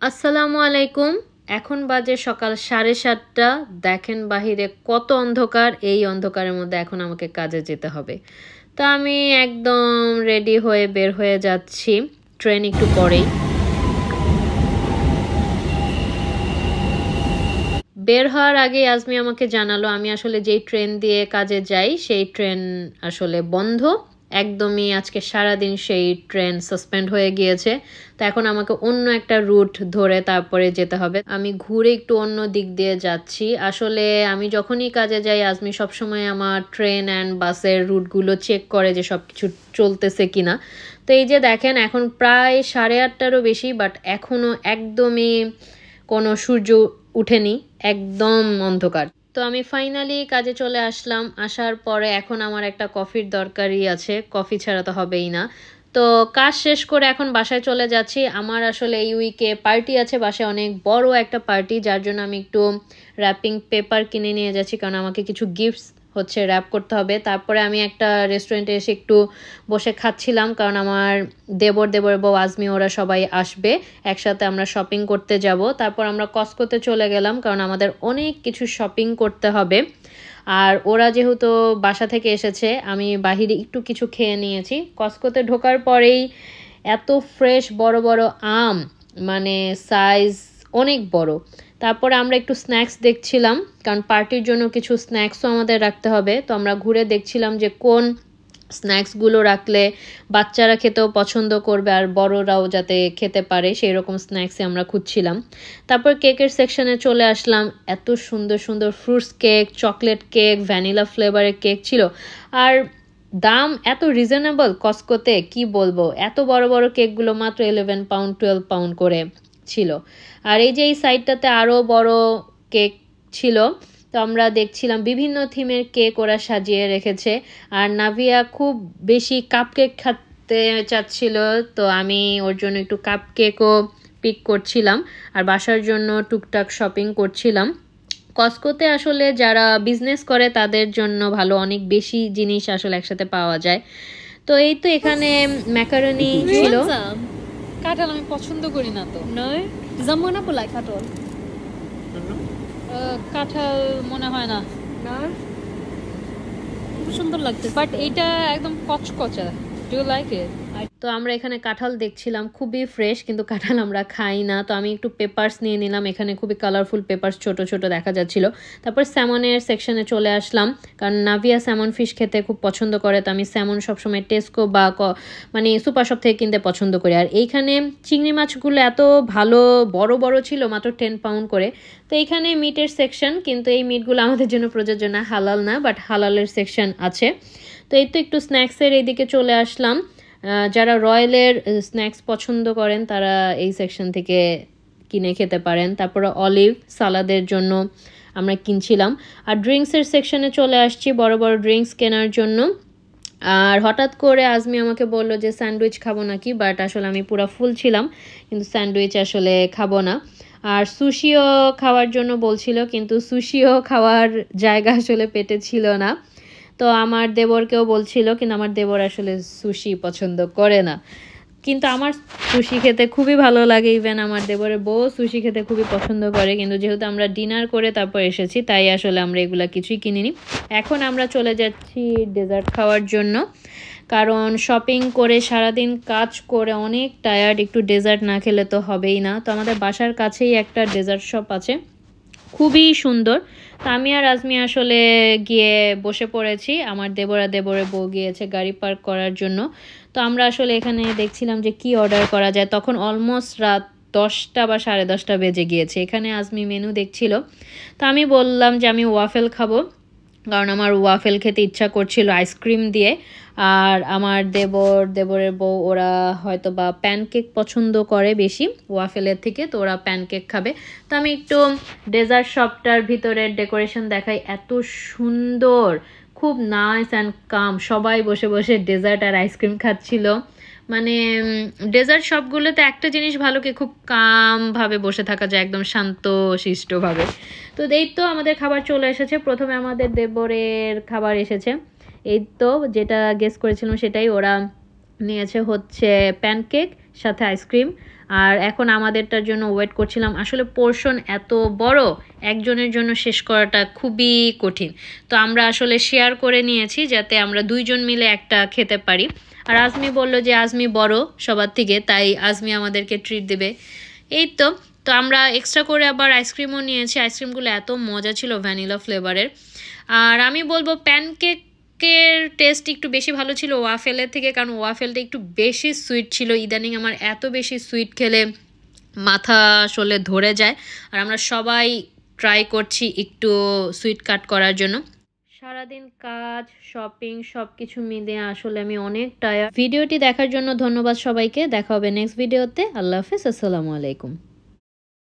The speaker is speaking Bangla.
আসসালামু আলাইকুম। এখন বাজে সকাল 7:30। দেখেন বাহিরে কত অন্ধকার। এই অন্ধকারের মধ্যে এখন আমাকে কাজে যেতে হবে। তো আমি একদম রেডি হয়ে বের হয়ে যাচ্ছি। ট্রেন একটু পরেই। বের হওয়ার আগে আজমি আমাকে জানালো আমি আসলে যেই ট্রেন দিয়ে কাজে যাই সেই ট্রেন আসলে বন্ধ। একদমই আজকে সারাদিন সেই ট্রেন সাসপেন্ড হয়ে গিয়েছে। তো এখন আমাকে অন্য একটা রুট ধরে তারপরে যেতে হবে। আমি ঘুরে একটু অন্য দিক দিয়ে যাচ্ছি। আসলে আমি যখনই কাজে যাই আজমি সবসময় আমার ট্রেন অ্যান্ড বাসের রুটগুলো চেক করে যে সব কিছু চলতেছে কিনা। তো এই যে দেখেন এখন প্রায় 8:30টারও বেশি, বাট এখনও একদমই কোনো সূর্য উঠেনি, একদম অন্ধকার। তো আমি ফাইনালি কাজে চলে আসলাম। আসার পরে এখন আমার একটা কফির দরকারই আছে, কফি ছাড়া তো হবেই না। তো কাজ শেষ করে এখন বাসায় চলে যাচ্ছি। আমার আসলে এই উইকে পার্টি আছে বাসায়, অনেক বড় একটা পার্টি, যার জন্য আমি একটু র্যাপিং পেপার কিনে নিয়ে যাচ্ছি, কারণ আমাকে কিছু গিফটস র্যাপ করতে হবে। তারপরে আমি একটা রেস্টুরেন্টে এসে একটু বসে খাচ্ছিলাম, কারণ আমার দেবর বউ আজমি ওরা সবাই আসবে, একসাথে আমরা শপিং করতে যাব। তারপর আমরা কস্কোতে চলে গেলাম, কারণ আমাদের অনেক কিছু শপিং করতে হবে। আর ওরা যেহেতু বাসা থেকে এসেছে, আমি বাহিরে একটু কিছু খেয়ে নিয়েছি। কস্কোতে ঢোকার পরেই এত ফ্রেশ বড় বড় আম, মানে সাইজ অনেক বড়। তারপরে আমরা একটু স্ন্যাক্স দেখছিলাম, কারণ পার্টির জন্য কিছু স্ন্যাক্সও আমাদের রাখতে হবে। তো আমরা ঘুরে দেখছিলাম যে কোন স্ন্যাক্সগুলো রাখলে বাচ্চারা খেতেও পছন্দ করবে আর বড়রাও যাতে খেতে পারে, সেই রকম স্ন্যাক্সই আমরা খুঁজছিলাম। তারপর কেকের সেকশনে চলে আসলাম। এত সুন্দর সুন্দর fruits cake, chocolate cake, vanilla ফ্লেভারের কেক ছিল। আর দাম এত রিজনেবল কস্কোতে, কি বলবো। এত বড় বড় কেকগুলো মাত্র 11 পাউন্ড 12 পাউন্ড করে ছিল। আর এই যে এই সাইডটাতে আরও বড় কেক ছিল। তো আমরা দেখছিলাম বিভিন্ন থিমের কেক ওরা সাজিয়ে রেখেছে। আর নাভিয়া খুব বেশি কাপ কেক খেতে চাচ্ছিল, তো আমি ওর জন্য একটু কাপ কেকও পিক করছিলাম আর বাসার জন্য টুকটাক শপিং করছিলাম। কস্কোতে আসলে যারা বিজনেস করে তাদের জন্য ভালো, অনেক বেশি জিনিস আসলে একসাথে পাওয়া যায়। তো এই তো এখানে ম্যাকারনি ছিল। কাঁঠাল আমি পছন্দ করি না তো। নয় জামুনা পোলাই কাঁঠাল, কাঁঠাল মনে হয় না, খুব সুন্দর লাগছে, বাট এইটা একদম কচকচা। Do you like it? তো আমরা এখানে কাঁঠাল দেখছিলাম, খুবই ফ্রেশ, কিন্তু কাঁঠাল আমরা খাই না। তো আমি একটু পেপার্স নিয়ে নিলাম। এখানে খুবই কালারফুল পেপার্স ছোট ছোট দেখা যাচ্ছিল। তারপর স্যামনের সেকশনে চলে আসলাম, কারণ নাভিয়া স্যামন ফিশ খেতে খুব পছন্দ করে। তো আমি স্যামন সবসময় টেস্কো বা মানে সুপার শপ থেকে কিনতে পছন্দ করি। আর এইখানে চিংড়ি মাছগুলো এত ভালো বড় বড় ছিল, মাত্র 10 পাউন্ড করে। তো এইখানে মিটের সেকশন, কিন্তু এই মিটগুলো আমাদের জন্য প্রযোজ্য না, হালাল না, বাট হালালের সেকশন আছে। তো এই তো একটু স্ন্যাক্সের এইদিকে চলে আসলাম। যারা রয়্যালের স্ন্যাক্স পছন্দ করেন তারা এই সেকশন থেকে কিনে খেতে পারেন। তারপরে অলিভ সালাদের জন্য আমরা কিনছিলাম। আর ড্রিঙ্কসের সেকশনে চলে আসছি বড় বড় ড্রিঙ্কস কেনার জন্য। আর হঠাৎ করে আজমি আমাকে বললো যে স্যান্ডউইচ খাবো নাকি, বাট আসলে আমি পুরো ফুল ছিলাম, কিন্তু স্যান্ডউইচ আসলে খাবো না। আর সুশিও খাওয়ার জন্য বলছিল, কিন্তু সুশিও খাওয়ার জায়গা আসলে পেটে ছিল না। তো আমার দেবরকেও বলছিল, কিন্তু আমার দেবর আসলে সুশি পছন্দ করে না, কিন্তু আমার সুশি খেতে খুবই ভালো লাগে। ইভেন আমার দেবরের বউ সুশি খেতে খুবই পছন্দ করে, কিন্তু যেহেতু আমরা ডিনার করে তারপর এসেছি তাই আসলে আমরা এগুলা কিছুই কিনিনি। এখন আমরা চলে যাচ্ছি ডেজার্ট খাওয়ার জন্য, কারণ শপিং করে সারাদিন কাজ করে অনেক টায়ার্ড, একটু ডেজার্ট না খেলে তো হবেই না। তো আমাদের বাসার কাছেই একটা ডেজার্ট শপ আছে, খুবই সুন্দর। তো আমি আর আজমি আসলে গিয়ে বসে পড়েছি। আমার দেবরের বউ গিয়েছে গাড়ি পার্ক করার জন্য। তো আমরা আসলে এখানে দেখছিলাম যে কি অর্ডার করা যায়। তখন অলমোস্ট রাত 10টা বা 10:30 বেজে গিয়েছে। এখানে আজমি মেনু দেখছিল। তো আমি বললাম যে আমি ওয়াফেল খাবো, কারণ আমার ওয়াফেল খেতে ইচ্ছা করছিল আইসক্রিম দিয়ে। আর আমার দেবরের বউ ওরা হয়তো বা প্যানকেক পছন্দ করে বেশি ওয়াফেলের থেকে, তো ওরা প্যানকেক খাবে। তো আমি একটু ডেজার্ট শপটার ভিতরের ডেকোরেশন দেখাই, এত সুন্দর, খুব নাইস অ্যান্ড কাম। সবাই বসে বসে ডেজার্ট আর আইসক্রিম খাচ্ছিল। মানে ডেজার্ট শপগুলোতে একটা জিনিস ভালো, কি খুব কামভাবে বসে থাকা যায়, একদম শান্ত শিষ্টভাবে। তো এই তো আমাদের খাবার চলে এসেছে। প্রথমে আমাদের দেবরের খাবার এসেছে, এই তো যেটা গেস করেছিলাম সেটাই। ওরা নিয়েছে হচ্ছে প্যানকেক সাথে আইসক্রিম। আর এখন আমাদেরটার জন্য ওয়েট করছিলাম। আসলে পোর্শন এত বড়, একজনের জন্য শেষ করাটা খুবই কঠিন। তো আমরা আসলে শেয়ার করে নিয়েছি যাতে আমরা 2 জন মিলে একটা খেতে পারি। আর আজমি বলল যে আজমি বড় সবার থেকে, তাই আজমি আমাদেরকে ট্রিট দেবে। এই তো তো আমরা এক্সট্রা করে আবার আইসক্রিমও নিয়েছি। আইসক্রিমগুলো এত মজা ছিল ভ্যানিলা ফ্লেভারের। আর আমি বলবো প্যানকেকের টেস্ট একটু বেশি ভালো ছিল ওয়াফেলের থেকে, কারণ ওয়াফেলটা একটু বেশি সুইট ছিল। ইদানিং আমার এত বেশি সুইট খেলে মাথা আসলে ধরে যায়। আর আমরা সবাই ট্রাই করছি একটু সুইট কাট করার জন্য। সারাদিন কাজ, শপিং সব কিছু মিলে আসলে আমি অনেক টায়ার্ড। ভিডিওটি দেখার জন্য ধন্যবাদ সবাইকে। দেখা হবে নেক্সট ভিডিওতে। আল্লাহ হাফেজ, আসসালামু আলাইকুম।